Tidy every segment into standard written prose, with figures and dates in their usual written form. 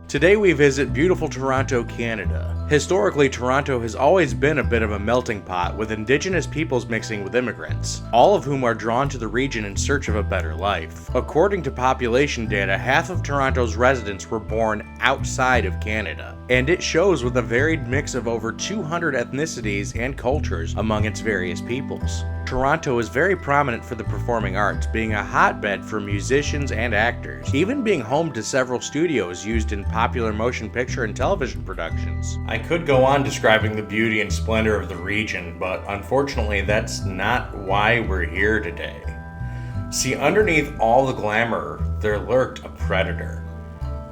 Today we visit beautiful Toronto, Canada. Historically, Toronto has always been a bit of a melting pot, with Indigenous peoples mixing with immigrants, all of whom are drawn to the region in search of a better life. According to population data, half of Toronto's residents were born outside of Canada, and it shows with a varied mix of over 200 ethnicities and cultures among its various peoples. Toronto is very prominent for the performing arts, being a hotbed for musicians and actors, even being home to several studios used in popular motion picture and television productions. I could go on describing the beauty and splendor of the region, but unfortunately that's not why we're here today. See, underneath all the glamour, there lurked a predator,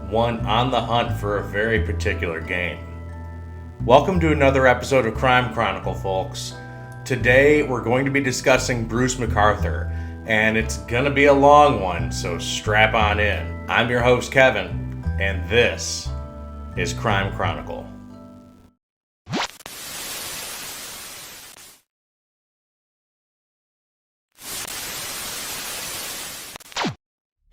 one on the hunt for a very particular game. Welcome to another episode of Crime Chronicle, folks. Today we're going to be discussing Bruce McArthur, and it's gonna be a long one, so strap on in. I'm your host Kevin, and this is Crime Chronicle.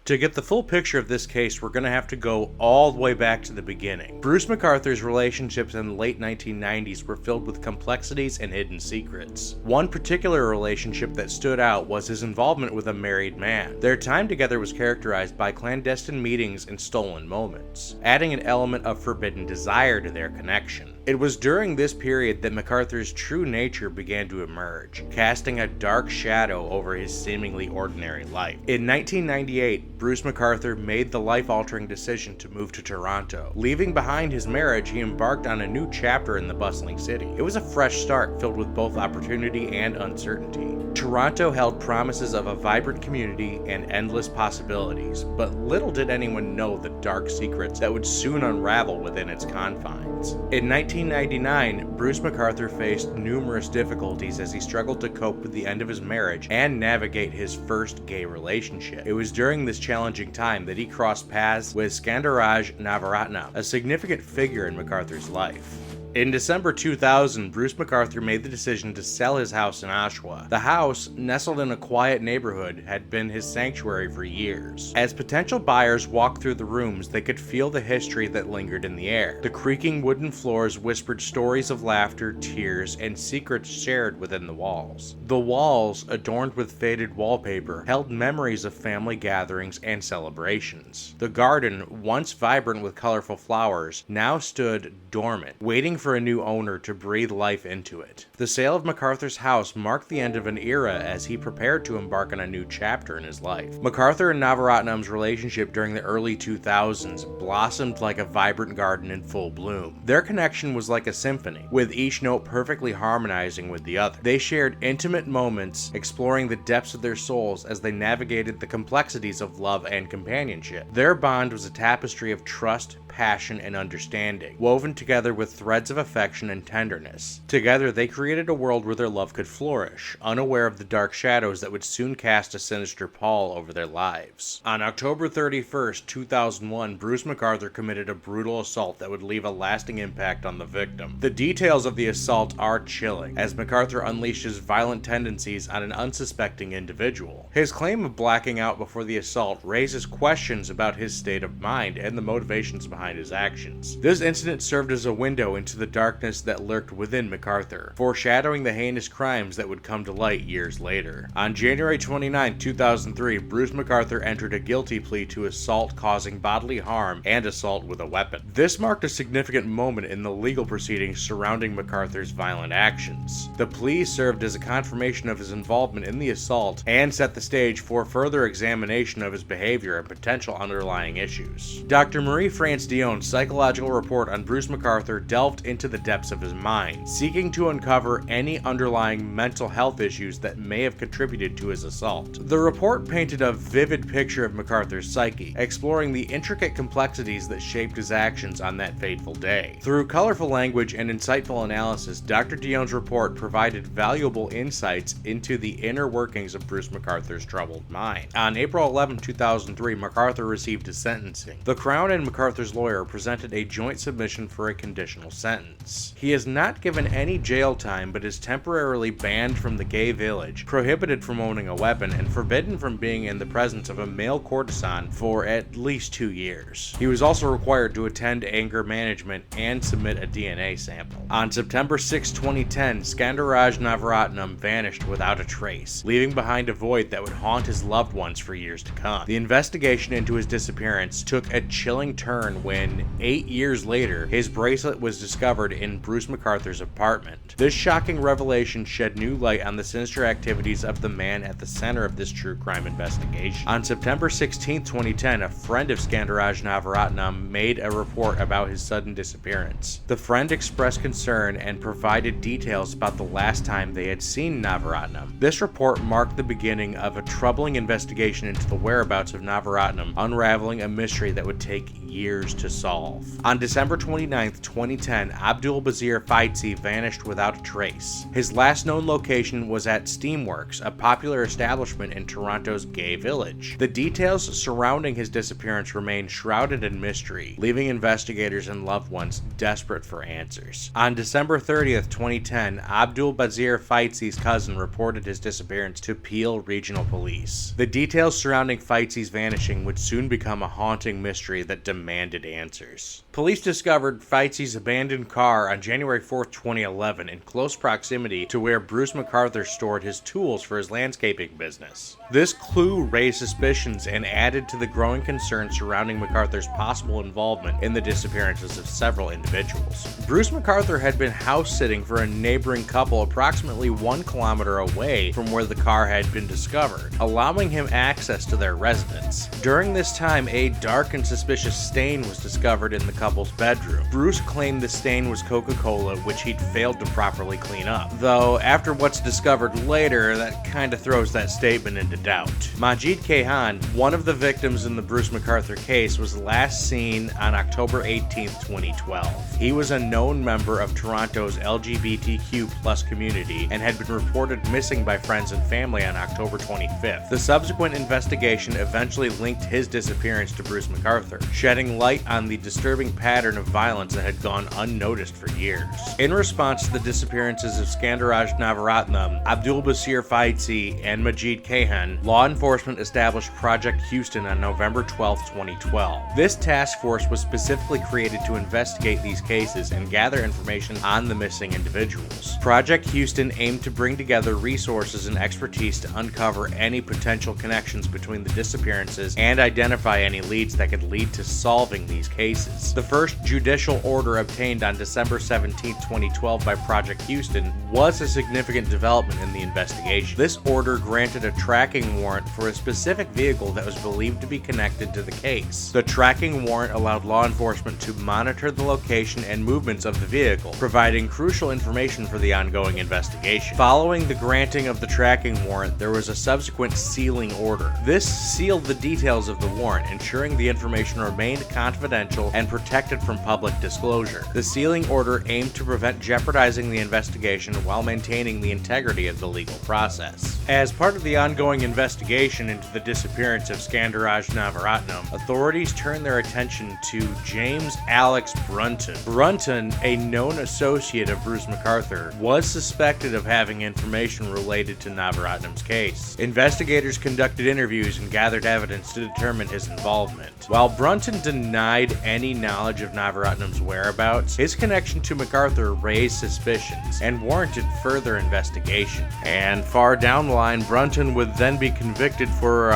To get the full picture of this case, we're going to have to go all the way back to the beginning. Bruce McArthur's relationships in the late 1990s were filled with complexities and hidden secrets. One particular relationship that stood out was his involvement with a married man. Their time together was characterized by clandestine meetings and stolen moments, adding an element of forbidden desire to their connection. It was during this period that McArthur's true nature began to emerge, casting a dark shadow over his seemingly ordinary life. In 1998, Bruce McArthur made the life-altering decision to move to Toronto. Leaving behind his marriage, he embarked on a new chapter in the bustling city. It was a fresh start filled with both opportunity and uncertainty. Toronto held promises of a vibrant community and endless possibilities, but little did anyone know the dark secrets that would soon unravel within its confines. In 1999, Bruce McArthur faced numerous difficulties as he struggled to cope with the end of his marriage and navigate his first gay relationship. It was during this challenging time that he crossed paths with Skandaraj Navaratnam, a significant figure in McArthur's life. In December 2000, Bruce McArthur made the decision to sell his house in Oshawa. The house, nestled in a quiet neighborhood, had been his sanctuary for years. As potential buyers walked through the rooms, they could feel the history that lingered in the air. The creaking wooden floors whispered stories of laughter, tears, and secrets shared within the walls. The walls, adorned with faded wallpaper, held memories of family gatherings and celebrations. The garden, once vibrant with colorful flowers, now stood dormant, waiting for a new owner to breathe life into it. The sale of McArthur's house marked the end of an era as he prepared to embark on a new chapter in his life. McArthur and Navaratnam's relationship during the early 2000s blossomed like a vibrant garden in full bloom. Their connection was like a symphony, with each note perfectly harmonizing with the other. They shared intimate moments, exploring the depths of their souls as they navigated the complexities of love and companionship. Their bond was a tapestry of trust, passion, and understanding, woven together with threads of affection and tenderness. Together, they created a world where their love could flourish, unaware of the dark shadows that would soon cast a sinister pall over their lives. On October 31st, 2001, Bruce McArthur committed a brutal assault that would leave a lasting impact on the victim. The details of the assault are chilling, as McArthur unleashed his violent tendencies on an unsuspecting individual. His claim of blacking out before the assault raises questions about his state of mind and the motivations behind his actions. This incident served as a window into the darkness that lurked within McArthur, foreshadowing the heinous crimes that would come to light years later. On January 29, 2003, Bruce McArthur entered a guilty plea to assault causing bodily harm and assault with a weapon. This marked a significant moment in the legal proceedings surrounding McArthur's violent actions. The plea served as a confirmation of his involvement in the assault and set the stage for further examination of his behavior and potential underlying issues. Dr. Marie-France Dionne's psychological report on Bruce McArthur delved into the depths of his mind, seeking to uncover any underlying mental health issues that may have contributed to his assault. The report painted a vivid picture of McArthur's psyche, exploring the intricate complexities that shaped his actions on that fateful day. Through colorful language and insightful analysis, Dr. Dionne's report provided valuable insights into the inner workings of Bruce McArthur's troubled mind. On April 11, 2003, McArthur received his sentencing. The Crown and McArthur's lawyer presented a joint submission for a conditional sentence. sentence. He is not given any jail time, but is temporarily banned from the gay village, prohibited from owning a weapon, and forbidden from being in the presence of a male courtesan for at least 2 years. He was also required to attend anger management and submit a DNA sample. On September 6, 2010, Skandaraj Navaratnam vanished without a trace, leaving behind a void that would haunt his loved ones for years to come. The investigation into his disappearance took a chilling turn when, 8 years later, his bracelet was discovered in Bruce McArthur's apartment. This shocking revelation shed new light on the sinister activities of the man at the center of this true crime investigation. On September 16, 2010, a friend of Skandaraj Navaratnam made a report about his sudden disappearance. The friend expressed concern and provided details about the last time they had seen Navaratnam. This report marked the beginning of a troubling investigation into the whereabouts of Navaratnam, unraveling a mystery that would take years to solve. On December 29, 2010, Abdul Bazir Faidzi vanished without a trace. His last known location was at Steamworks, a popular establishment in Toronto's gay village. The details surrounding his disappearance remain shrouded in mystery, leaving investigators and loved ones desperate for answers. On December 30th, 2010, Abdul Bazir Faidzi's cousin reported his disappearance to Peel Regional Police. The details surrounding Faidzi's vanishing would soon become a haunting mystery that demanded answers. Police discovered Faidzi's abandoned car on January 4, 2011 in close proximity to where Bruce McArthur stored his tools for his landscaping business. This clue raised suspicions and added to the growing concern surrounding McArthur's possible involvement in the disappearances of several individuals. Bruce McArthur had been house-sitting for a neighboring couple approximately 1 kilometer away from where the car had been discovered, allowing him access to their residence. During this time, a dark and suspicious stain was discovered in the couple's bedroom. Bruce claimed the stain was Coca-Cola, which he'd failed to properly clean up. Though, after what's discovered later, that kinda throws that statement into doubt. Majid Kayhan, one of the victims in the Bruce McArthur case, was last seen on October 18, 2012. He was a known member of Toronto's LGBTQ+ community and had been reported missing by friends and family on October 25th. The subsequent investigation eventually linked his disappearance to Bruce McArthur, shedding light on the disturbing pattern of violence that had gone unnoticed for years. In response to the disappearances of Skandaraj Navaratnam, Abdul Basir Faidzi, and Majid Kayhan, law enforcement established Project Houston on November 12, 2012. This task force was specifically created to investigate these cases and gather information on the missing individuals. Project Houston aimed to bring together resources and expertise to uncover any potential connections between the disappearances and identify any leads that could lead to solving these cases. The first judicial order obtained on December 17, 2012 by Project Houston was a significant development in the investigation. This order granted a tracking warrant for a specific vehicle that was believed to be connected to the case. The tracking warrant allowed law enforcement to monitor the location and movements of the vehicle, providing crucial information for the ongoing investigation. Following the granting of the tracking warrant, there was a subsequent sealing order. This sealed the details of the warrant, ensuring the information remained confidential and protected from public disclosure. The sealing order aimed to prevent jeopardizing the investigation while maintaining the integrity of the legal process. As part of the ongoing investigation into the disappearance of Skandaraj Navaratnam, authorities turned their attention to James Alex Brunton. Brunton, a known associate of Bruce McArthur, was suspected of having information related to Navaratnam's case. Investigators conducted interviews and gathered evidence to determine his involvement. While Brunton denied any knowledge of Navaratnam's whereabouts, his connection to McArthur raised suspicions and warranted further investigation. And far down the line, Brunton would then be convicted for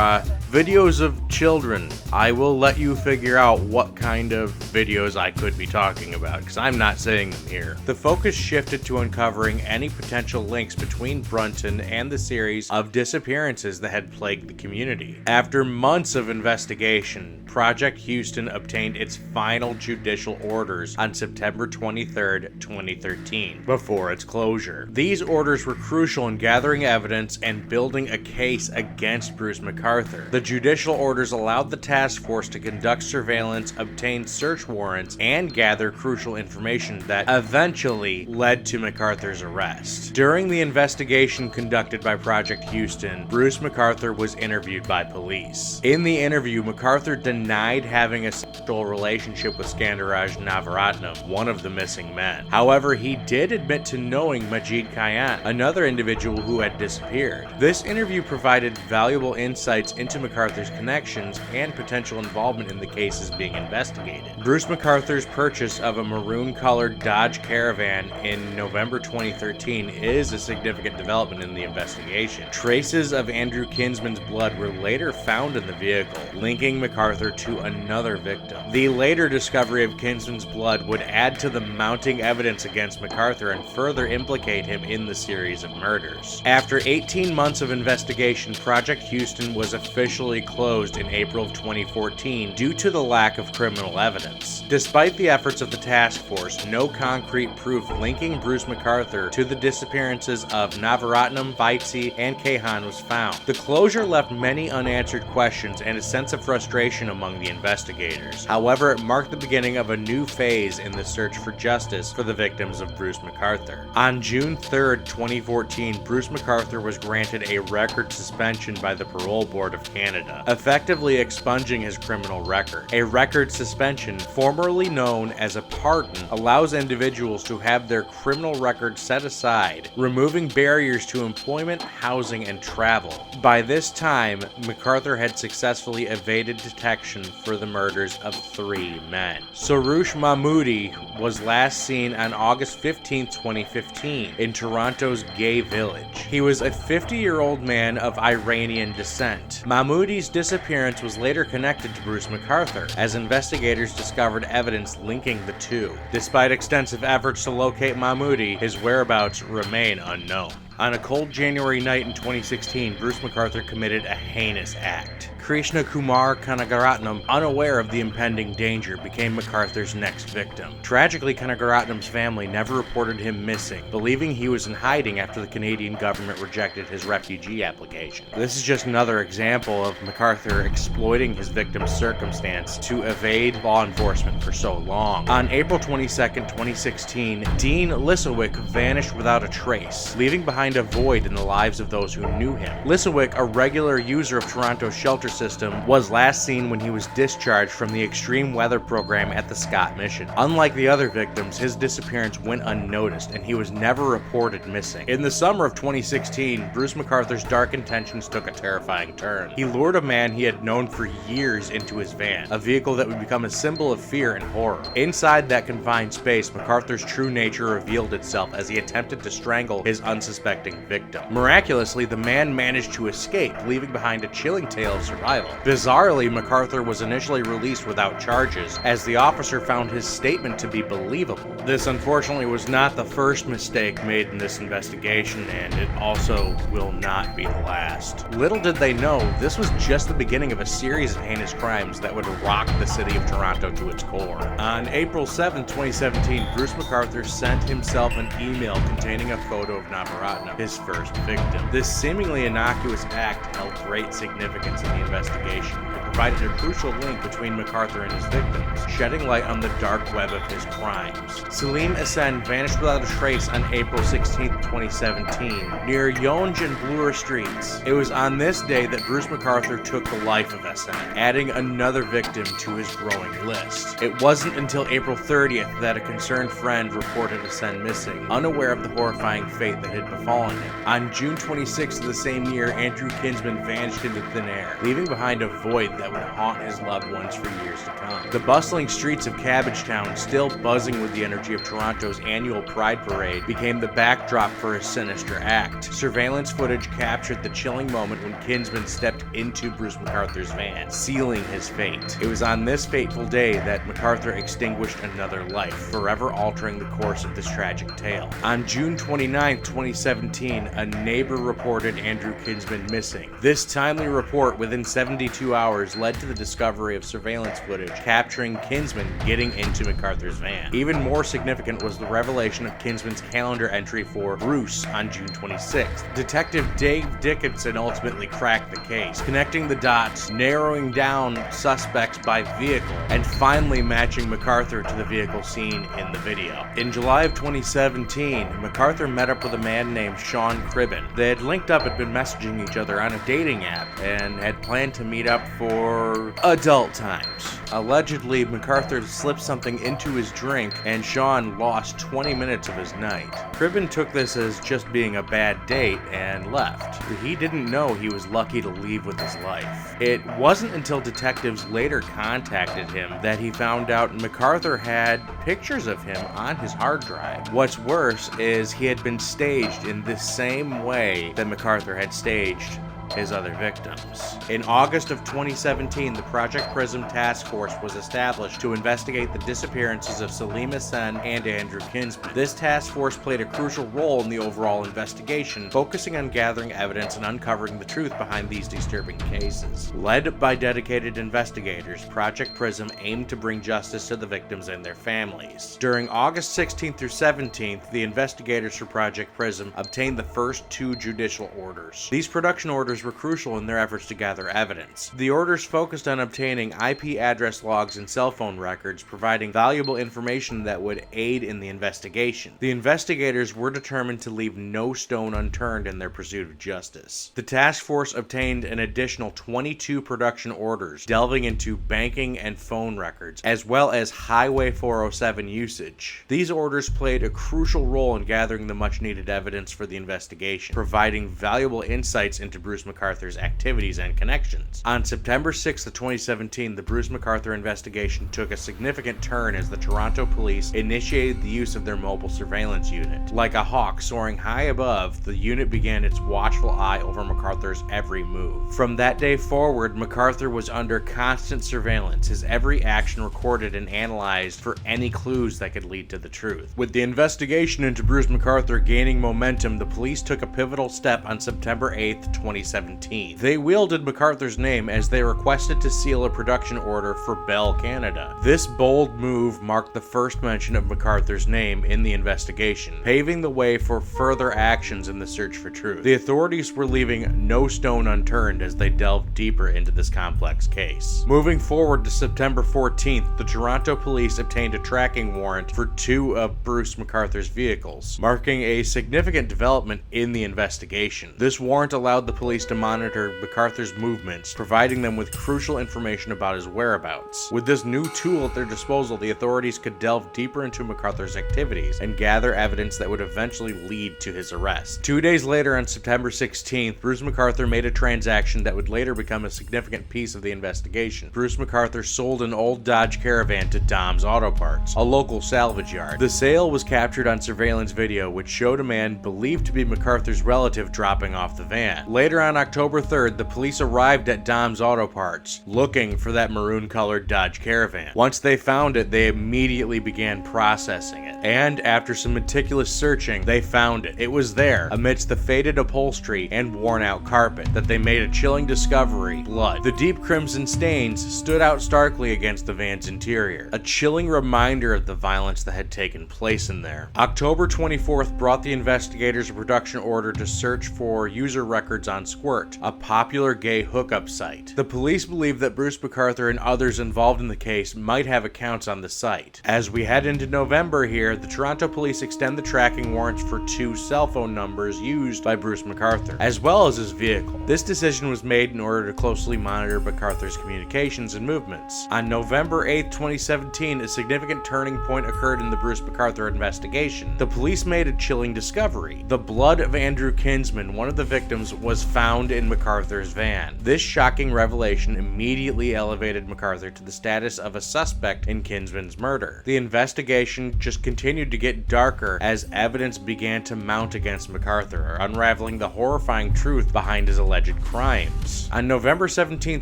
videos of children. I will let you figure out what kind of videos I could be talking about, because I'm not saying them here. The focus shifted to uncovering any potential links between Brunton and the series of disappearances that had plagued the community. After months of investigation, Project Houston obtained its final judicial orders on September 23, 2013, before its closure. These orders were crucial in gathering evidence and building a case against Bruce McArthur. The judicial orders allowed the task force to conduct surveillance, obtain search warrants, and gather crucial information that eventually led to McArthur's arrest. During the investigation conducted by Project Houston, Bruce McArthur was interviewed by police. In the interview, McArthur denied denied having a sexual relationship with Skandaraj Navaratnam, one of the missing men. However, he did admit to knowing Majid Kayan, another individual who had disappeared. This interview provided valuable insights into McArthur's connections and potential involvement in the cases being investigated. Bruce McArthur's purchase of a maroon-colored Dodge Caravan in November 2013 is a significant development in the investigation. Traces of Andrew Kinsman's blood were later found in the vehicle, linking McArthur to another victim. The later discovery of Kinsman's blood would add to the mounting evidence against McArthur and further implicate him in the series of murders. After 18 months of investigation, Project Houston was officially closed in April of 2014 due to the lack of criminal evidence. Despite the efforts of the task force, no concrete proof linking Bruce McArthur to the disappearances of Navaratnam, Vaitsi, and Kahan was found. The closure left many unanswered questions and a sense of frustration among the investigators. However, it marked the beginning of a new phase in the search for justice for the victims of Bruce McArthur. On June 3, 2014, Bruce McArthur was granted a record suspension by the Parole Board of Canada, effectively expunging his criminal record. A record suspension, formerly known as a pardon, allows individuals to have their criminal record set aside, removing barriers to employment, housing, and travel. By this time, McArthur had successfully evaded detection for the murders of 3 men. Soroush Mahmoudi was last seen on August 15, 2015, in Toronto's Gay Village. He was a 50-year-old man of Iranian descent. Mahmoudi's disappearance was later connected to Bruce McArthur, as investigators discovered evidence linking the two. Despite extensive efforts to locate Mahmoudi, his whereabouts remain unknown. On a cold January night in 2016, Bruce McArthur committed a heinous act. Krishna Kumar Kanagaratnam, unaware of the impending danger, became McArthur's next victim. Tragically, Kanagaratnam's family never reported him missing, believing he was in hiding after the Canadian government rejected his refugee application. This is just another example of McArthur exploiting his victim's circumstance to evade law enforcement for so long. On April 22, 2016, Dean Lisowick vanished without a trace, leaving behind a void in the lives of those who knew him. Lisowick, a regular user of Toronto's shelter system, was last seen when he was discharged from the extreme weather program at the Scott Mission. Unlike the other victims, his disappearance went unnoticed and he was never reported missing. In the summer of 2016, Bruce McArthur's dark intentions took a terrifying turn. He lured a man he had known for years into his van, a vehicle that would become a symbol of fear and horror. Inside that confined space, McArthur's true nature revealed itself as he attempted to strangle his unsuspecting victim. Miraculously, the man managed to escape, leaving behind a chilling tale of survival. Bizarrely, McArthur was initially released without charges, as the officer found his statement to be believable. This unfortunately was not the first mistake made in this investigation, and it also will not be the last. Little did they know, this was just the beginning of a series of heinous crimes that would rock the city of Toronto to its core. On April 7, 2017, Bruce McArthur sent himself an email containing a photo of Navaratnam, his first victim. This seemingly innocuous act held great significance in the investigation. It provided a crucial link between McArthur and his victims, shedding light on the dark web of his crimes. Salim Asen vanished without a trace on April 16, 2017, near Yonge and Bloor Streets. It was on this day that Bruce McArthur took the life of Asen, adding another victim to his growing list. It wasn't until April 30th that a concerned friend reported Asen missing, unaware of the horrifying fate that had befallen him. On June 26th of the same year, Andrew Kinsman vanished into thin air, leaving behind a void that would haunt his loved ones for years to come. The bustling streets of Cabbagetown, still buzzing with the energy of Toronto's annual Pride Parade, became the backdrop for a sinister act. Surveillance footage captured the chilling moment when Kinsman stepped into Bruce McArthur's van, sealing his fate. It was on this fateful day that McArthur extinguished another life, forever altering the course of this tragic tale. On June 29, 2017, a neighbor reported Andrew Kinsman missing. This timely report within 72 hours led to the discovery of surveillance footage capturing Kinsman getting into McArthur's van. Even more significant was the revelation of Kinsman's calendar entry for Bruce on June 26th. Detective Dave Dickinson ultimately cracked the case, connecting the dots, narrowing down suspects by vehicle, and finally matching McArthur to the vehicle seen in the video. In July of 2017, McArthur met up with a man named Sean Cribben. They had linked up and been messaging each other on a dating app and had planned to meet up for or adult times. Allegedly, McArthur slipped something into his drink and Sean lost 20 minutes of his night. Cribben took this as just being a bad date and left. He didn't know he was lucky to leave with his life. It wasn't until detectives later contacted him that he found out McArthur had pictures of him on his hard drive. What's worse is he had been staged in the same way that McArthur had staged his other victims. In August of 2017, the Project Prism Task Force was established to investigate the disappearances of Salima Sen and Andrew Kinsman. This task force played a crucial role in the overall investigation, focusing on gathering evidence and uncovering the truth behind these disturbing cases. Led by dedicated investigators, Project Prism aimed to bring justice to the victims and their families. During August 16th through 17th, the investigators for Project Prism obtained the first 2 judicial orders. These production orders were crucial in their efforts to gather evidence. The orders focused on obtaining IP address logs and cell phone records, providing valuable information that would aid in the investigation. The investigators were determined to leave no stone unturned in their pursuit of justice. The task force obtained an additional 22 production orders, delving into banking and phone records, as well as Highway 407 usage. These orders played a crucial role in gathering the much-needed evidence for the investigation, providing valuable insights into Bruce McArthur's activities and connections. On September 6th of 2017, the Bruce McArthur investigation took a significant turn as the Toronto Police initiated the use of their mobile surveillance unit. Like a hawk soaring high above, the unit began its watchful eye over McArthur's every move. From that day forward, McArthur was under constant surveillance, his every action recorded and analyzed for any clues that could lead to the truth. With the investigation into Bruce McArthur gaining momentum, the police took a pivotal step on September 8th, 2017. They wielded McArthur's name as they requested to seal a production order for Bell Canada. This bold move marked the first mention of McArthur's name in the investigation, paving the way for further actions in the search for truth. The authorities were leaving no stone unturned as they delved deeper into this complex case. Moving forward to September 14th, the Toronto Police obtained a tracking warrant for 2 of Bruce McArthur's vehicles, marking a significant development in the investigation. This warrant allowed the police to monitor McArthur's movements, providing them with crucial information about his whereabouts. With this new tool at their disposal, the authorities could delve deeper into McArthur's activities and gather evidence that would eventually lead to his arrest. 2 days later, on September 16th, Bruce McArthur made a transaction that would later become a significant piece of the investigation. Bruce McArthur sold an old Dodge Caravan to Dom's Auto Parts, a local salvage yard. The sale was captured on surveillance video, which showed a man believed to be McArthur's relative dropping off the van. Later on October 3rd, the police arrived at Dom's Auto Parts, looking for that maroon-colored Dodge Caravan. Once they found it, they immediately began processing it. And after some meticulous searching, they found it. It was there, amidst the faded upholstery and worn-out carpet, that they made a chilling discovery: blood. The deep crimson stains stood out starkly against the van's interior, a chilling reminder of the violence that had taken place in there. October 24th brought the investigators a production order to search for user records on Squirt, a popular gay hookup site. The police believed that Bruce McArthur and others involved in the case might have accounts on the site. As we head into November here, the Toronto Police extend the tracking warrants for 2 cell phone numbers used by Bruce McArthur, as well as his vehicle. This decision was made in order to closely monitor McArthur's communications and movements. On November 8, 2017, a significant turning point occurred in the Bruce McArthur investigation. The police made a chilling discovery. The blood of Andrew Kinsman, one of the victims, was found in McArthur's van. This shocking revelation immediately elevated McArthur to the status of a suspect in Kinsman's murder. The investigation just continued to get darker as evidence began to mount against McArthur, unraveling the horrifying truth behind his alleged crimes. On November 17,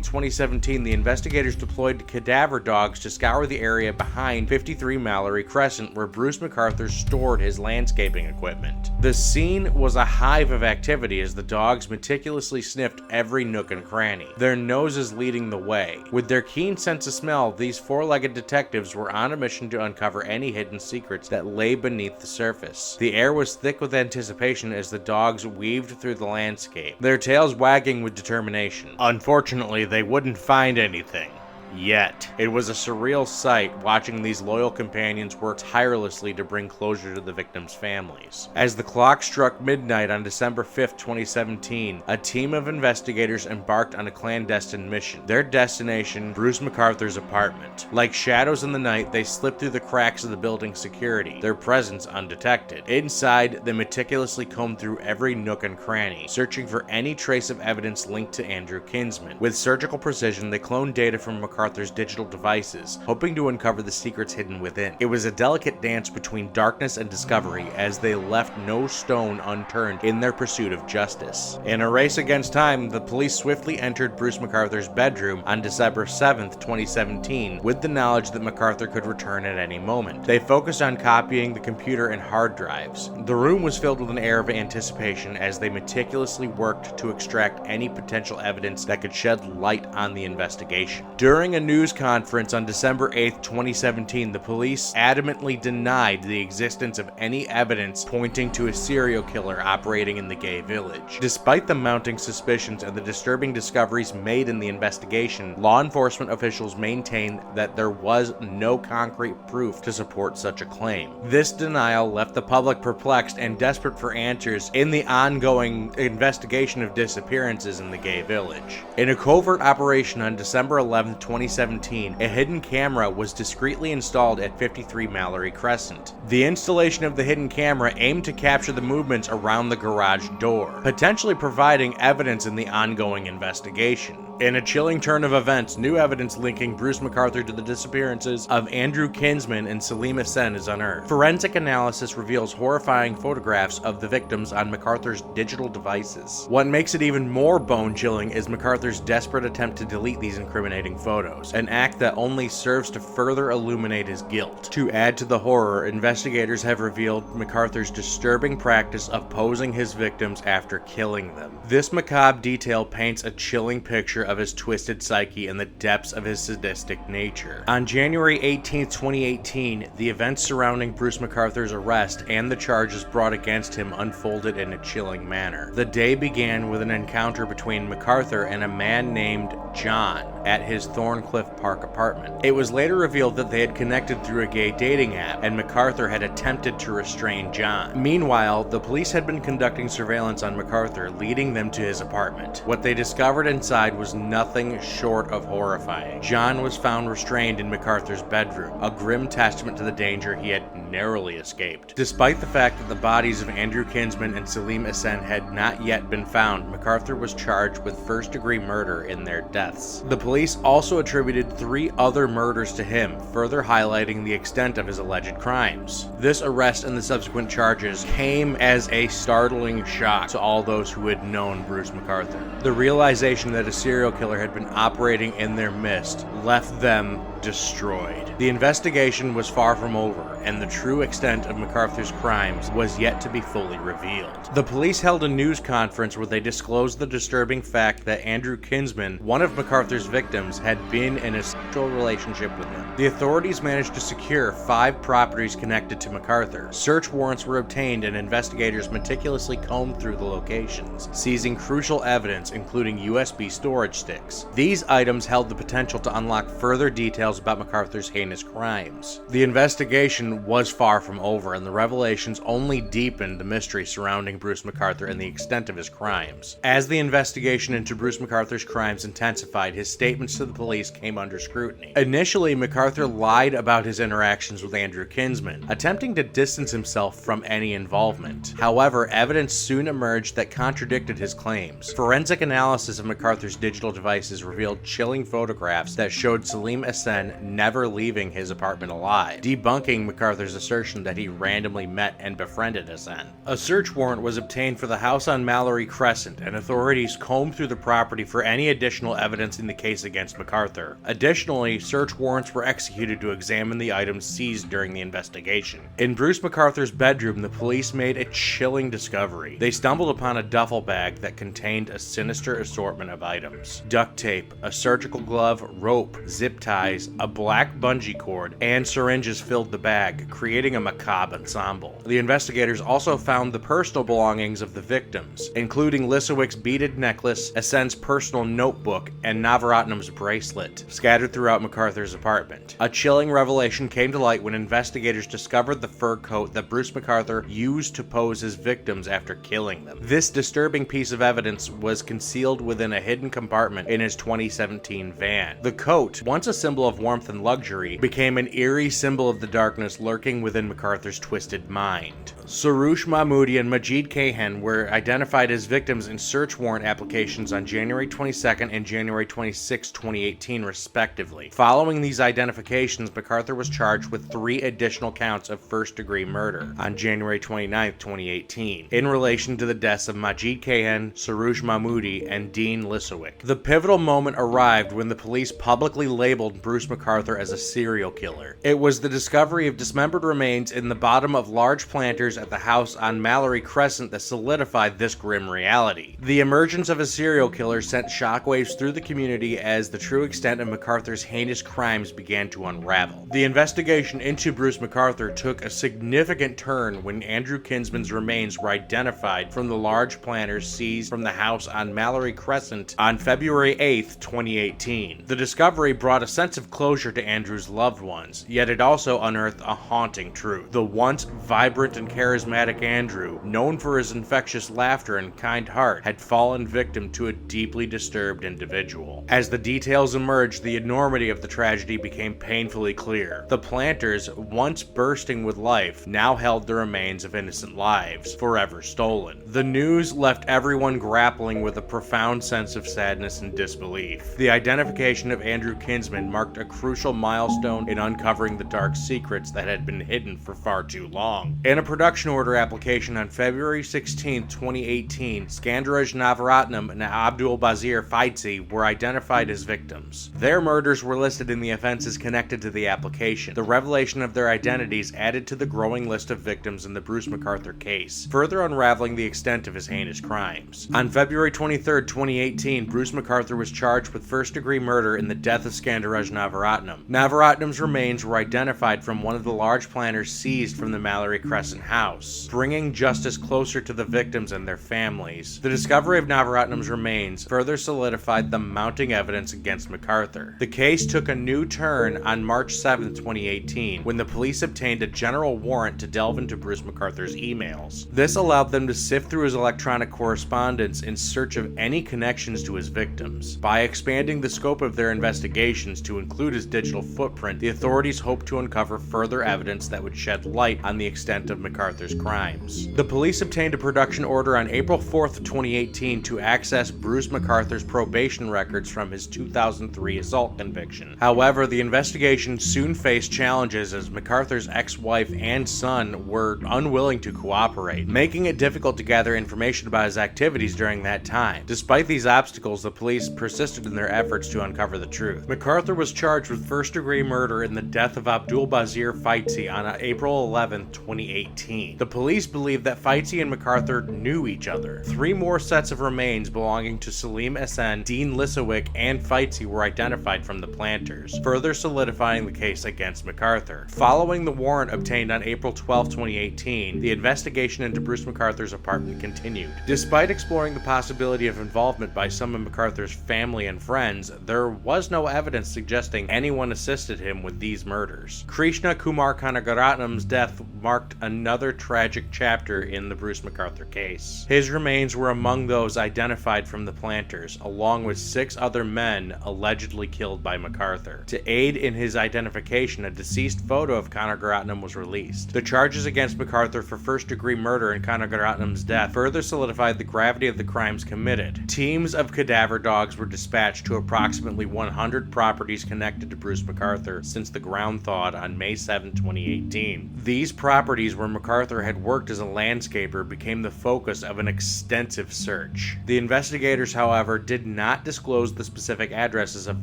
2017, the investigators deployed cadaver dogs to scour the area behind 53 Mallory Crescent, where Bruce McArthur stored his landscaping equipment. The scene was a hive of activity as the dogs meticulously sniffed every nook and cranny, their noses leading the way. With their keen sense of smell, these four-legged detectives were on a mission to uncover any hidden secrets that lay beneath the surface. The air was thick with anticipation as the dogs weaved through the landscape, their tails wagging with determination. Unfortunately, they wouldn't find anything. yet. It was a surreal sight watching these loyal companions work tirelessly to bring closure to the victims' families. As the clock struck midnight on December 5th, 2017, a team of investigators embarked on a clandestine mission. Their destination, Bruce McArthur's apartment. Like shadows in the night, they slipped through the cracks of the building's security, their presence undetected. Inside, they meticulously combed through every nook and cranny, searching for any trace of evidence linked to Andrew Kinsman. With surgical precision, they cloned data from McArthur's digital devices, hoping to uncover the secrets hidden within. It was a delicate dance between darkness and discovery, as they left no stone unturned in their pursuit of justice. In a race against time, the police swiftly entered Bruce McArthur's bedroom on December 7th, 2017, with the knowledge that McArthur could return at any moment. They focused on copying the computer and hard drives. The room was filled with an air of anticipation as they meticulously worked to extract any potential evidence that could shed light on the investigation. During a news conference on December 8th, 2017, the police adamantly denied the existence of any evidence pointing to a serial killer operating in the gay village. Despite the mounting suspicions and the disturbing discoveries made in the investigation, law enforcement officials maintained that there was no concrete proof to support such a claim. This denial left the public perplexed and desperate for answers in the ongoing investigation of disappearances in the gay village. In a covert operation on December 11, 2017, a hidden camera was discreetly installed at 53 Mallory Crescent. The installation of the hidden camera aimed to capture the movements around the garage door, potentially providing evidence in the ongoing investigation. In a chilling turn of events, new evidence linking Bruce McArthur to the disappearances of Andrew Kinsman and Salim Hassan is unearthed. Forensic analysis reveals horrifying photographs of the victims on McArthur's digital devices. What makes it even more bone-chilling is McArthur's desperate attempt to delete these incriminating photos, an act that only serves to further illuminate his guilt. To add to the horror, investigators have revealed McArthur's disturbing practice of posing his victims after killing them. This macabre detail paints a chilling picture of his twisted psyche and the depths of his sadistic nature. On January 18, 2018, the events surrounding Bruce McArthur's arrest and the charges brought against him unfolded in a chilling manner. The day began with an encounter between McArthur and a man named John at his Thorncliffe Park apartment. It was later revealed that they had connected through a gay dating app, and McArthur had attempted to restrain John. Meanwhile, the police had been conducting surveillance on McArthur, leading them to his apartment. What they discovered inside was nothing short of horrifying. John was found restrained in McArthur's bedroom, a grim testament to the danger he had narrowly escaped. Despite the fact that the bodies of Andrew Kinsman and Salim Hassan had not yet been found, McArthur was charged with first-degree murder in their deaths. The police also attributed 3 other murders to him, further highlighting the extent of his alleged crimes. This arrest and the subsequent charges came as a startling shock to all those who had known Bruce McArthur. The realization that a serial killer had been operating in their midst left them destroyed. The investigation was far from over, and the true extent of McArthur's crimes was yet to be fully revealed. The police held a news conference where they disclosed the disturbing fact that Andrew Kinsman, one of McArthur's victims, had been in a sexual relationship with him. The authorities managed to secure 5 properties connected to McArthur. Search warrants were obtained, and investigators meticulously combed through the locations, seizing crucial evidence including USB storage sticks. These items held the potential to unlock further details about McArthur's heinous crimes. The investigation was far from over, and the revelations only deepened the mystery surrounding Bruce McArthur and the extent of his crimes. As the investigation into Bruce McArthur's crimes intensified, his statements to the police came under scrutiny. Initially, McArthur lied about his interactions with Andrew Kinsman, attempting to distance himself from any involvement. However, evidence soon emerged that contradicted his claims. Forensic analysis of McArthur's digital devices revealed chilling photographs that showed Salim Hassan never leaving his apartment alive, debunking McArthur's assertion that he randomly met and befriended Hassan. A search warrant was obtained for the house on Mallory Crescent, and authorities combed through the property for any additional evidence in the case against McArthur. Additionally, search warrants were executed to examine the items seized during the investigation. In Bruce McArthur's bedroom, the police made a chilling discovery. They stumbled upon a duffel bag that contained a sinister assortment of items. Duct tape, a surgical glove, rope, zip ties, a black bungee cord, and syringes filled the bag, creating a macabre ensemble. The investigators also found the personal belongings of the victims, including Lisowick's beaded necklace, Ascend's personal notebook, and Navaratnam's bracelet, scattered throughout McArthur's apartment. A chilling revelation came to light when investigators discovered the fur coat that Bruce McArthur used to pose as victims after killing them. This disturbing piece of evidence was concealed within a hidden compartment in his 2017 van. The coat, once a symbol of warmth and luxury, became an eerie symbol of the darkness lurking within McArthur's twisted mind. Soroush Mahmoudi and Majid Kahan were identified as victims in search warrant applications on January 22nd and January 26, 2018, respectively. Following these identifications, McArthur was charged with 3 additional counts of first-degree murder on January 29, 2018, in relation to the deaths of Majid Kahan, Soroush Mahmoudi, and Dean Lisowick. The pivotal moment arrived when the police publicly labeled Bruce McArthur as a serial killer. It was the discovery of dismembered remains in the bottom of large planters at the house on Mallory Crescent that solidified this grim reality. The emergence of a serial killer sent shockwaves through the community as the true extent of McArthur's heinous crimes began to unravel. The investigation into Bruce McArthur took a significant turn when Andrew Kinsman's remains were identified from the large planters seized from the house on Mallory Crescent on February 8, 2018. The discovery brought a sense of closure to Andrew's loved ones, yet it also unearthed a haunting truth. The once vibrant and charismatic Andrew, known for his infectious laughter and kind heart, had fallen victim to a deeply disturbed individual. As the details emerged, the enormity of the tragedy became painfully clear. The planters, once bursting with life, now held the remains of innocent lives, forever stolen. The news left everyone grappling with a profound sense of sadness and disbelief. The identification of Andrew Kinsman marked a crucial milestone in uncovering the dark secrets that had been hidden for far too long. In a production order application on February 16, 2018, Skandaraj Navaratnam and Abdul Bazir Faidzi were identified as victims. Their murders were listed in the offenses connected to the application. The revelation of their identities added to the growing list of victims in the Bruce McArthur case, further unraveling the extent of his heinous crimes. On February 23, 2018, Bruce McArthur was charged with first-degree murder in the death of Skandaraj Navaratnam. Navaratnam's remains were identified from one of the large planters seized from the Mallory Crescent house, bringing justice closer to the victims and their families. The discovery of Navaratnam's remains further solidified the mounting evidence against McArthur. The case took a new turn on March 7, 2018, when the police obtained a general warrant to delve into Bruce McArthur's emails. This allowed them to sift through his electronic correspondence in search of any connections to his victims. By expanding the scope of their investigations to include his digital footprint, the authorities hoped to uncover further evidence that would shed light on the extent of McArthur's crimes. The police obtained a production order on April 4, 2018 to access Bruce McArthur's probation records from his 2003 assault conviction. However, the investigation soon faced challenges as McArthur's ex-wife and son were unwilling to cooperate, making it difficult to gather information about his activities during that time. Despite these obstacles, the police persisted in their efforts to uncover the truth. McArthur was charged with first-degree murder in the death of Abdul Bazir Faidzi on April 11, 2018. The police believe that Faidzi and McArthur knew each other. 3 more sets of remains belonging to Salim Esen, Dean Lisowick, and Faidzi were identified from the planters, further solidifying the case against McArthur. Following the warrant obtained on April 12, 2018, the investigation into Bruce McArthur's apartment continued. Despite exploring the possibility of involvement by some of McArthur's family and friends, there was no evidence suggesting anyone assisted him with these murders. Krishna Kumar Kanagaratnam's death marked another tragic chapter in the Bruce McArthur case. His remains were among those identified from the planters, along with 6 other men allegedly killed by McArthur. To aid in his identification, a deceased photo of Kanagaratnam was released. The charges against McArthur for first-degree murder in Kanagaratnam's death further solidified the gravity of the crimes committed. Teams of cadaver dogs were dispatched to approximately 100 properties connected to Bruce McArthur since the ground thawed on May 7, 2018. These properties where McArthur had worked as a landscaper became the focus of an extensive search. The investigators, however, did not disclose the specific addresses of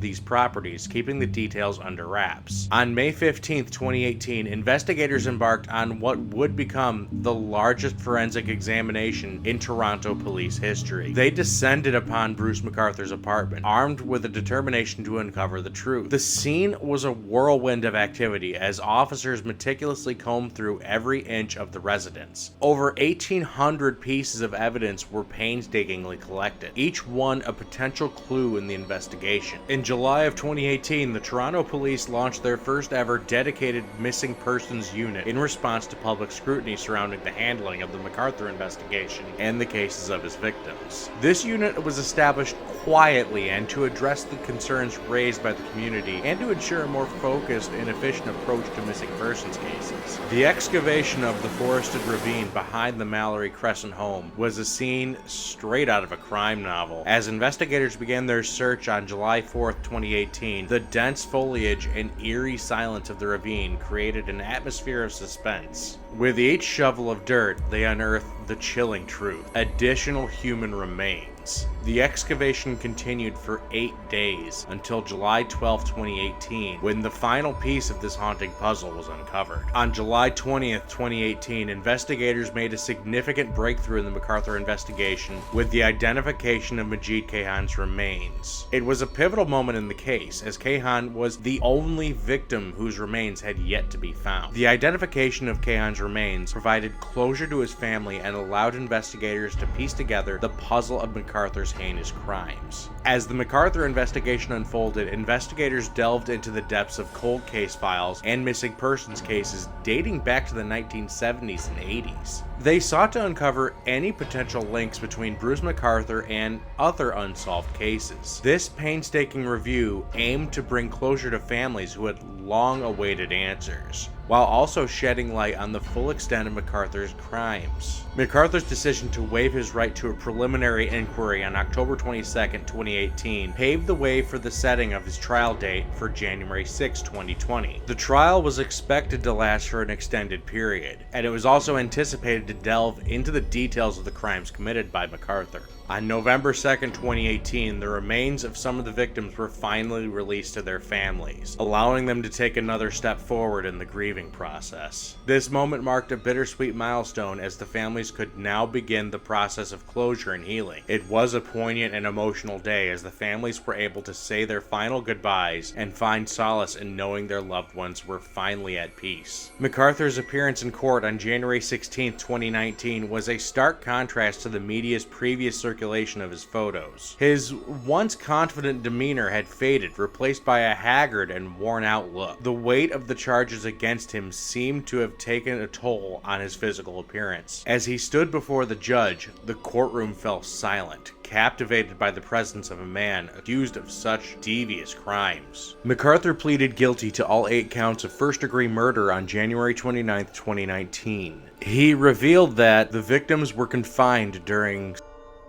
these properties, keeping the details under wraps. On May 15, 2018, investigators embarked on what would become the largest forensic examination in Toronto police history. They descended upon Bruce McArthur's apartment, armed with a determination to uncover the truth. The scene was a whirlwind of activity as officers meticulously combed through every inch of the residence. Over 1,800 pieces of evidence were painstakingly collected, each one a potential clue in the investigation. In July of 2018, the Toronto Police launched their first ever dedicated missing persons unit in response to public scrutiny surrounding the handling of the McArthur investigation and the cases of his victims. This unit was established quietly and to address the concerns raised by the community and to ensure a more focused and efficient approach to missing persons cases. The excavation of the forested ravine behind the Mallory Crescent home was a scene straight out of a crime novel. As investigators began their search on July 4th, 2018, the dense foliage and eerie silence of the ravine created an atmosphere of suspense. With each shovel of dirt, they unearthed the chilling truth: additional human remains. The excavation continued for 8 days until July 12, 2018, when the final piece of this haunting puzzle was uncovered. On July 20th, 2018, investigators made a significant breakthrough in the McArthur investigation with the identification of Majid Kayhan's remains. It was a pivotal moment in the case, as Kayhan was the only victim whose remains had yet to be found. The identification of Kayhan's remains provided closure to his family and allowed investigators to piece together the puzzle of McArthur's heinous crimes. As the McArthur investigation unfolded, investigators delved into the depths of cold case files and missing persons cases dating back to the 1970s and 80s. They sought to uncover any potential links between Bruce McArthur and other unsolved cases. This painstaking review aimed to bring closure to families who had long awaited answers, while also shedding light on the full extent of McArthur's crimes. McArthur's decision to waive his right to a preliminary inquiry on October 22, 2018, paved the way for the setting of his trial date for January 6, 2020. The trial was expected to last for an extended period, and it was also anticipated to delve into the details of the crimes committed by McArthur. On November 2, 2018, the remains of some of the victims were finally released to their families, allowing them to take another step forward in the grieving process. This moment marked a bittersweet milestone as the families could now begin the process of closure and healing. It was a poignant and emotional day as the families were able to say their final goodbyes and find solace in knowing their loved ones were finally at peace. McArthur's appearance in court on January 16, 2019 was a stark contrast to the media's previous circulation of his photos. His once confident demeanor had faded, replaced by a haggard and worn-out look. The weight of the charges against him seemed to have taken a toll on his physical appearance. As he stood before the judge, the courtroom fell silent, captivated by the presence of a man accused of such devious crimes. McArthur pleaded guilty to all 8 counts of first-degree murder on January 29, 2019. He revealed that the victims were confined during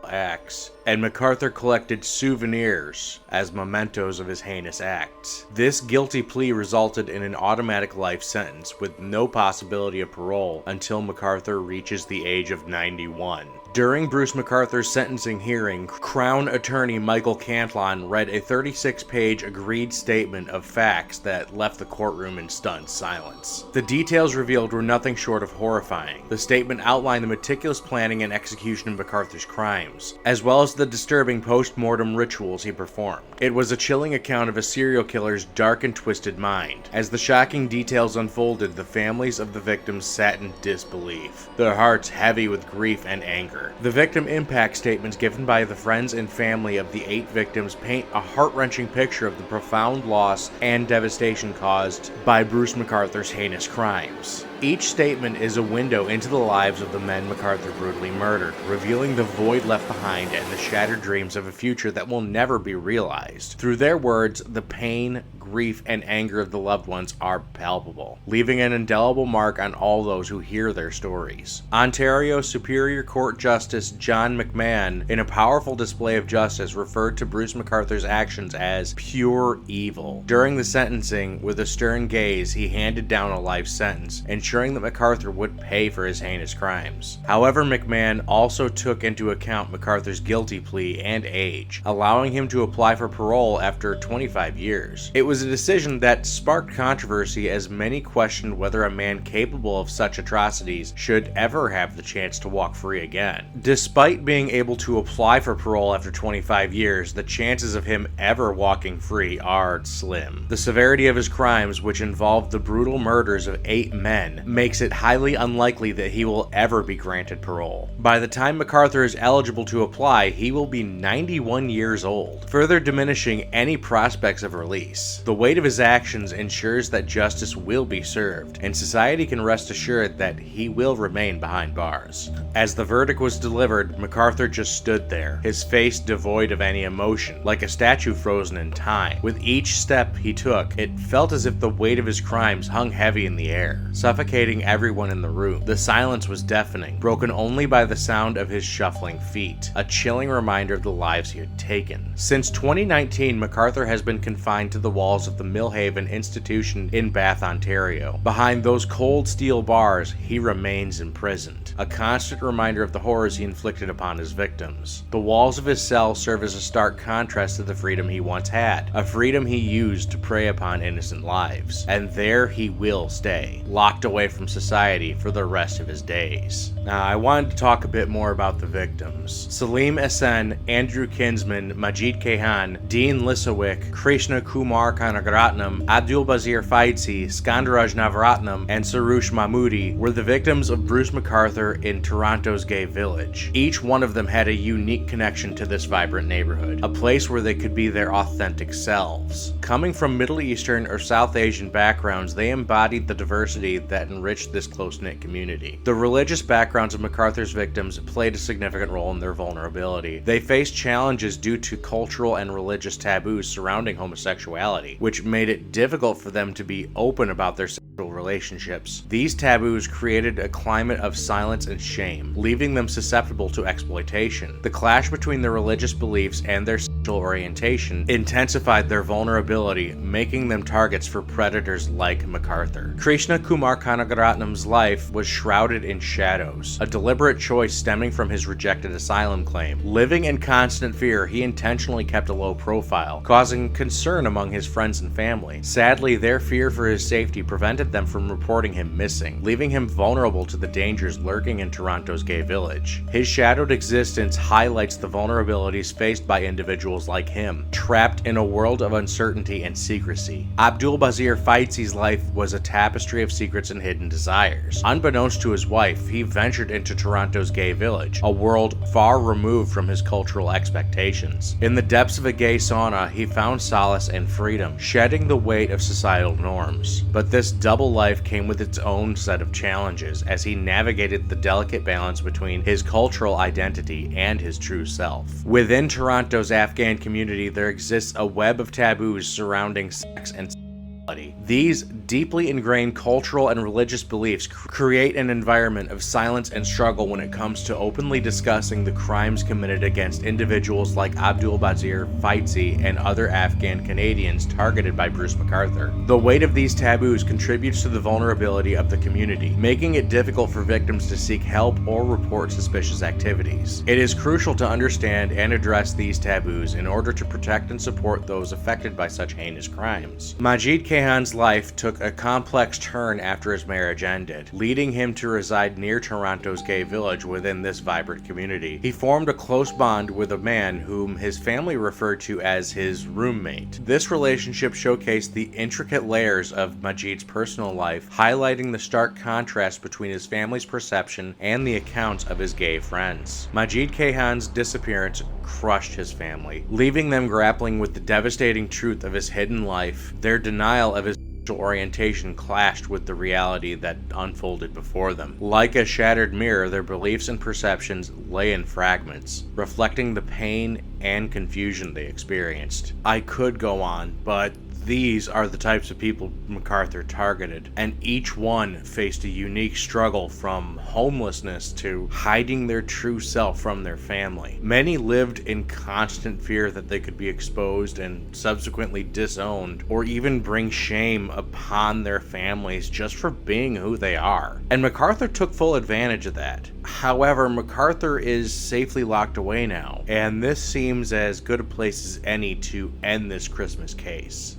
acts, and McArthur collected souvenirs as mementos of his heinous acts. This guilty plea resulted in an automatic life sentence with no possibility of parole until McArthur reaches the age of 91. During Bruce McArthur's sentencing hearing, Crown Attorney Michael Cantlon read a 36-page agreed statement of facts that left the courtroom in stunned silence. The details revealed were nothing short of horrifying. The statement outlined the meticulous planning and execution of McArthur's crimes, as well as the disturbing post-mortem rituals he performed. It was a chilling account of a serial killer's dark and twisted mind. As the shocking details unfolded, the families of the victims sat in disbelief, their hearts heavy with grief and anger. The victim impact statements given by the friends and family of the 8 victims paint a heart-wrenching picture of the profound loss and devastation caused by Bruce McArthur's heinous crimes. Each statement is a window into the lives of the men McArthur brutally murdered, revealing the void left behind and the shattered dreams of a future that will never be realized. Through their words, the pain, grief, and anger of the loved ones are palpable, leaving an indelible mark on all those who hear their stories. Ontario Superior Court Justice John McMahon, in a powerful display of justice, referred to Bruce McArthur's actions as pure evil. During the sentencing, with a stern gaze, he handed down a life sentence, ensuring that McArthur would pay for his heinous crimes. However, McMahon also took into account McArthur's guilty plea and age, allowing him to apply for parole after 25 years. It was was a decision that sparked controversy, as many questioned whether a man capable of such atrocities should ever have the chance to walk free again. Despite being able to apply for parole after 25 years, the chances of him ever walking free are slim. The severity of his crimes, which involved the brutal murders of 8 men, makes it highly unlikely that he will ever be granted parole. By the time McArthur is eligible to apply, he will be 91 years old, further diminishing any prospects of release. The weight of his actions ensures that justice will be served, and society can rest assured that he will remain behind bars. As the verdict was delivered, McArthur just stood there, his face devoid of any emotion, like a statue frozen in time. With each step he took, it felt as if the weight of his crimes hung heavy in the air, suffocating everyone in the room. The silence was deafening, broken only by the sound of his shuffling feet, a chilling reminder of the lives he had taken. Since 2019, McArthur has been confined to the walls of the Millhaven Institution in Bath, Ontario. Behind those cold steel bars, he remains imprisoned, a constant reminder of the horrors he inflicted upon his victims. The walls of his cell serve as a stark contrast to the freedom he once had, a freedom he used to prey upon innocent lives. And there he will stay, locked away from society for the rest of his days. Now, I wanted to talk a bit more about the victims. Salim Ehsan, Andrew Kinsman, Majid Kayhan, Dean Lisowick, Krishna Kumar Kanagaratnam, Abdul Bazir Faidsi, Skandaraj Navaratnam, and Sarush Mahmoodi were the victims of Bruce McArthur in Toronto's gay village. Each one of them had a unique connection to this vibrant neighborhood, a place where they could be their authentic selves. Coming from Middle Eastern or South Asian backgrounds, they embodied the diversity that enriched this close-knit community. The religious backgrounds of McArthur's victims played a significant role in their vulnerability. They faced challenges due to cultural and religious taboos surrounding homosexuality, which made it difficult for them to be open about their sexual relationships. These taboos created a climate of silence and shame, leaving them susceptible to exploitation. The clash between their religious beliefs and their sexual orientation intensified their vulnerability, making them targets for predators like McArthur. Krishna Kumar Kanagaratnam's life was shrouded in shadows, a deliberate choice stemming from his rejected asylum claim. Living in constant fear, he intentionally kept a low profile, causing concern among his friends and family. Sadly, their fear for his safety prevented them from reporting him missing, leaving him vulnerable to the dangers lurking in Toronto's gay village. His shadowed existence highlights the vulnerabilities faced by individuals like him, trapped in a world of uncertainty and secrecy. Abdul Bazir Faitsi's life was a tapestry of secrets and hidden desires. Unbeknownst to his wife, he ventured into Toronto's gay village, a world far removed from his cultural expectations. In the depths of a gay sauna, he found solace and freedom, shedding the weight of societal norms. But this double life came with its own set of challenges as he navigated the delicate balance between his cultural identity and his true self. Within Toronto's Afghan community, there exists a web of taboos surrounding sex and sexuality. These deeply ingrained cultural and religious beliefs create an environment of silence and struggle when it comes to openly discussing the crimes committed against individuals like Abdul Bazir Faidsi and other Afghan Canadians targeted by Bruce McArthur. The weight of these taboos contributes to the vulnerability of the community, making it difficult for victims to seek help or report suspicious activities. It is crucial to understand and address these taboos in order to protect and support those affected by such heinous crimes. Majid Kayhan's life took a complex turn after his marriage ended, leading him to reside near Toronto's gay village within this vibrant community. He formed a close bond with a man whom his family referred to as his roommate. This relationship showcased the intricate layers of Majid's personal life, highlighting the stark contrast between his family's perception and the accounts of his gay friends. Majid Kayhan's disappearance crushed his family, leaving them grappling with the devastating truth of his hidden life. Their denial of his orientation clashed with the reality that unfolded before them. Like a shattered mirror, their beliefs and perceptions lay in fragments, reflecting the pain and confusion they experienced. I could go on, but these are the types of people McArthur targeted, and each one faced a unique struggle, from homelessness to hiding their true self from their family. Many lived in constant fear that they could be exposed and subsequently disowned, or even bring shame upon their families just for being who they are. And McArthur took full advantage of that. However, McArthur is safely locked away now, and this seems as good a place as any to end this Christmas case.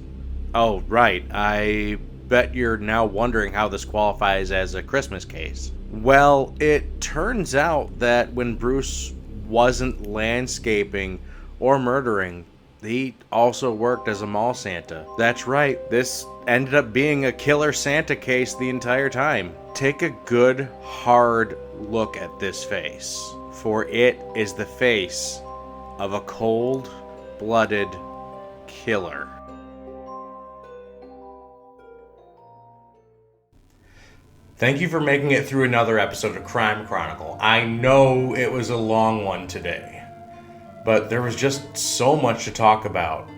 Oh, right. I bet you're now wondering how this qualifies as a Christmas case. Well, it turns out that when Bruce wasn't landscaping or murdering, he also worked as a mall Santa. That's right, this ended up being a killer Santa case the entire time. Take a good, hard look at this face, for it is the face of a cold-blooded killer. Thank you for making it through another episode of Crime Chronicle. I know it was a long one today, but there was just so much to talk about.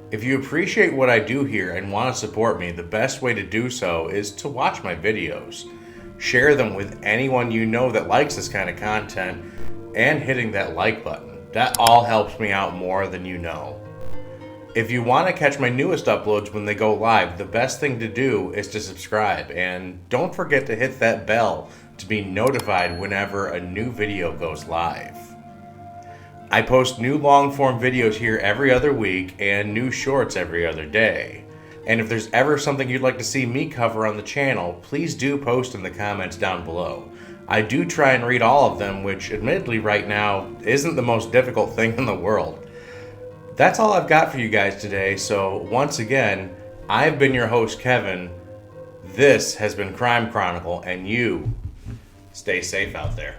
If you appreciate what I do here and want to support me, the best way to do so is to watch my videos. Share them with anyone you know that likes this kind of content, and hitting that like button. That all helps me out more than you know. If you want to catch my newest uploads when they go live, the best thing to do is to subscribe, and don't forget to hit that bell to be notified whenever a new video goes live. I post new long-form videos here every other week and new shorts every other day. And if there's ever something you'd like to see me cover on the channel, please do post in the comments down below. I do try and read all of them, which admittedly right now isn't the most difficult thing in the world. That's all I've got for you guys today, so once again, I've been your host, Kevin. This has been Crime Chronicle, and you stay safe out there.